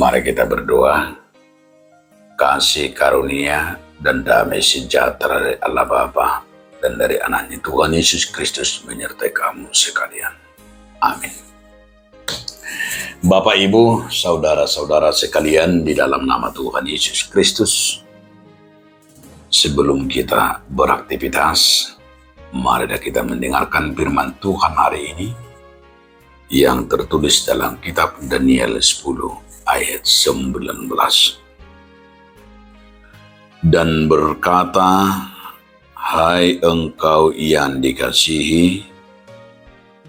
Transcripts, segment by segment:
Mari kita berdoa. Kasih karunia dan damai sejahtera dari Allah Bapa dan dari anaknya Tuhan Yesus Kristus menyertai kamu sekalian. Amin. Bapak, Ibu, saudara-saudara sekalian di dalam nama Tuhan Yesus Kristus, sebelum kita beraktivitas, mari kita mendengarkan firman Tuhan hari ini yang tertulis dalam kitab Daniel 10 ayat 19. Dan berkata, hai engkau yang dikasihi,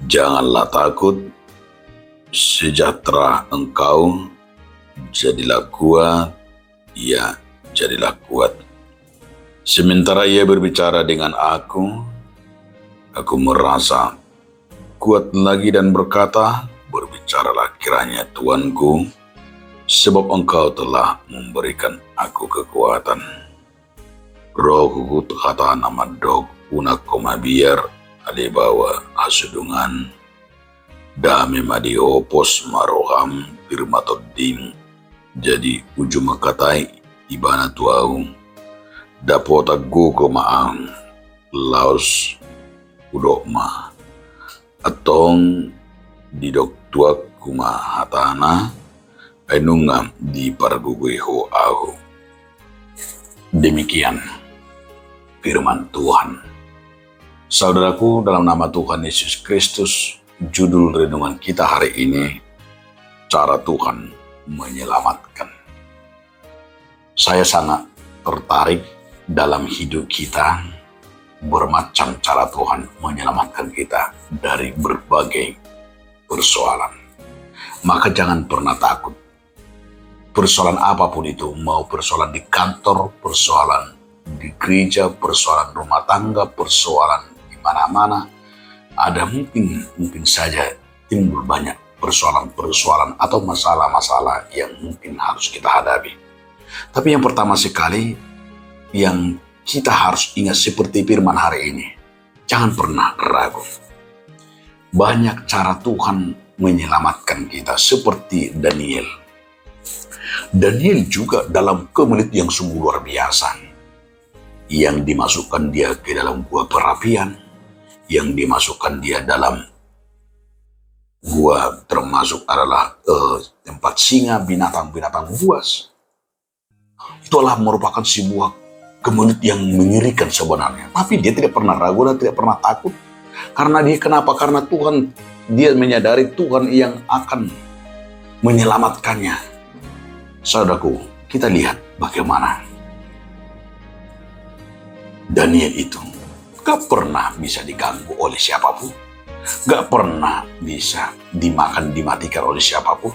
janganlah takut, sejahtera engkau, jadilah kuat, ya jadilah kuat. Sementara ia berbicara dengan aku merasa kuat lagi dan berkata, berbicaralah kiranya Tuanku, sebab engkau telah memberikan aku kekuatan. Rohku kata nama dog una koma biar alibawa asudungan dame madi opos maroham firmatodim jadi ujung katai ibana tuau dapota gugo maang laos udokma atong didok tuak kuma hatana enungam di parguguiho au. Demikian firman Tuhan. Saudaraku, dalam nama Tuhan Yesus Kristus, judul renungan kita hari ini, cara Tuhan menyelamatkan. Saya sangat tertarik dalam hidup kita, bermacam cara Tuhan menyelamatkan kita dari berbagai persoalan. Maka jangan pernah takut. Persoalan apapun itu, mau persoalan di kantor, persoalan di gereja, persoalan rumah tangga, persoalan di mana-mana, ada mungkin saja timbul banyak persoalan-persoalan atau masalah-masalah yang mungkin harus kita hadapi. Tapi yang pertama sekali, yang kita harus ingat seperti firman hari ini, jangan pernah ragu. Banyak cara Tuhan menyelamatkan kita seperti Daniel. Daniel juga dalam kemelit yang sungguh luar biasa. Yang dimasukkan dia ke dalam gua perapian, yang dimasukkan dia dalam gua termasuk adalah tempat singa, binatang-binatang buas. Itulah merupakan sebuah kemelit yang mengerikan sebenarnya. Tapi dia tidak pernah ragu dan tidak pernah takut. Karena dia kenapa? Karena Tuhan, dia menyadari Tuhan yang akan menyelamatkannya. Saudaraku, kita lihat bagaimana Daniel itu gak pernah bisa diganggu oleh siapapun. Gak pernah bisa dimatikan oleh siapapun.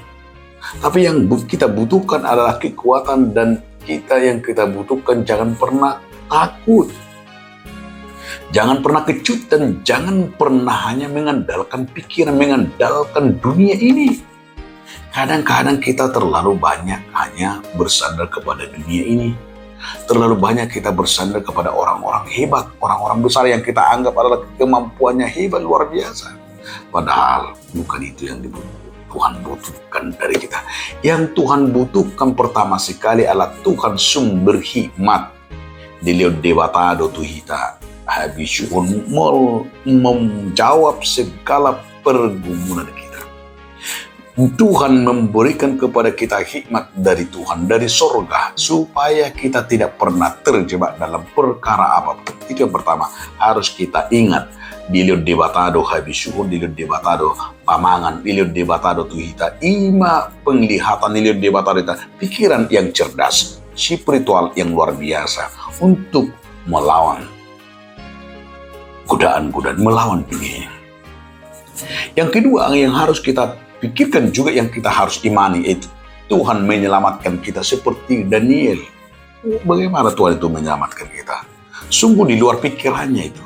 Tapi yang kita butuhkan adalah kekuatan, dan yang kita butuhkan jangan pernah takut. Jangan pernah kecut dan jangan pernah hanya mengandalkan pikiran, mengandalkan dunia ini. Kadang-kadang kita terlalu banyak hanya bersandar kepada dunia ini. Terlalu banyak kita bersandar kepada orang-orang hebat, orang-orang besar yang kita anggap adalah kemampuannya hebat luar biasa. Padahal bukan itu yang Tuhan butuhkan dari kita. Yang Tuhan butuhkan pertama sekali adalah Tuhan sumber hikmat. Dilihat debatado tuhita habis menjawab segala pergumulan kita. Tuhan memberikan kepada kita hikmat dari Tuhan, dari surga, supaya kita tidak pernah terjebak dalam perkara apapun. Itu yang pertama, harus kita ingat. Dilihat debatado habisuhun, dilihat debatado pamangan, dilihat debatado tuhita, ima penglihatan, dilihat debatado pikiran yang cerdas, spiritual yang luar biasa untuk melawan godaan-godaan, melawan dunia. Yang kedua yang harus kita pikirkan juga, yang kita harus imani, itu Tuhan menyelamatkan kita seperti Daniel. Bagaimana Tuhan itu menyelamatkan kita? Sungguh di luar pikirannya itu.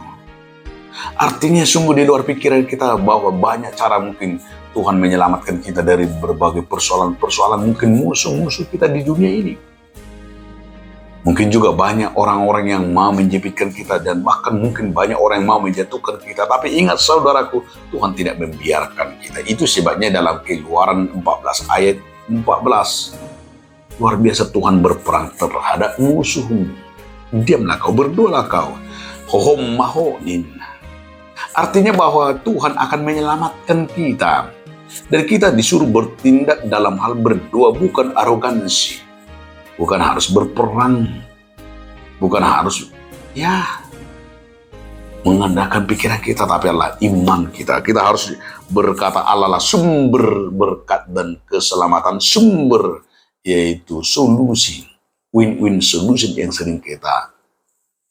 Artinya sungguh di luar pikiran kita, bahwa banyak cara mungkin Tuhan menyelamatkan kita dari berbagai persoalan-persoalan, mungkin musuh-musuh kita di dunia ini. Mungkin juga banyak orang-orang yang mau menjepitkan kita, dan bahkan mungkin banyak orang yang mau menjatuhkan kita. Tapi ingat saudaraku, Tuhan tidak membiarkan kita. Itu sebabnya dalam Keluaran 14 ayat 14. Luar biasa, Tuhan berperang terhadap musuhmu. Diamlah kau, berdoalah kau. Hohom mahonin. Artinya bahwa Tuhan akan menyelamatkan kita. Dan kita disuruh bertindak dalam hal berdoa, bukan arogansi. Bukan harus berperang. Bukan harus mengandalkan pikiran kita, tapi adalah iman kita. Kita harus berkata Allah lah sumber berkat dan keselamatan, sumber yaitu solusi, win-win solution yang sering kita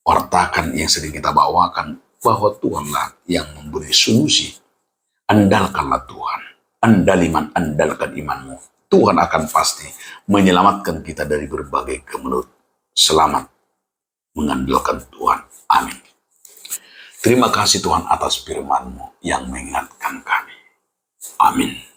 wartakan, yang sering kita bawakan, bahwa Tuhanlah yang memberi solusi. Andalkanlah Tuhan, andalkan imanmu. Tuhan akan pasti menyelamatkan kita dari berbagai kemelut. Selamat mengandalkan Tuhan. Amin. Terima kasih Tuhan atas firman-Mu yang mengingatkan kami. Amin.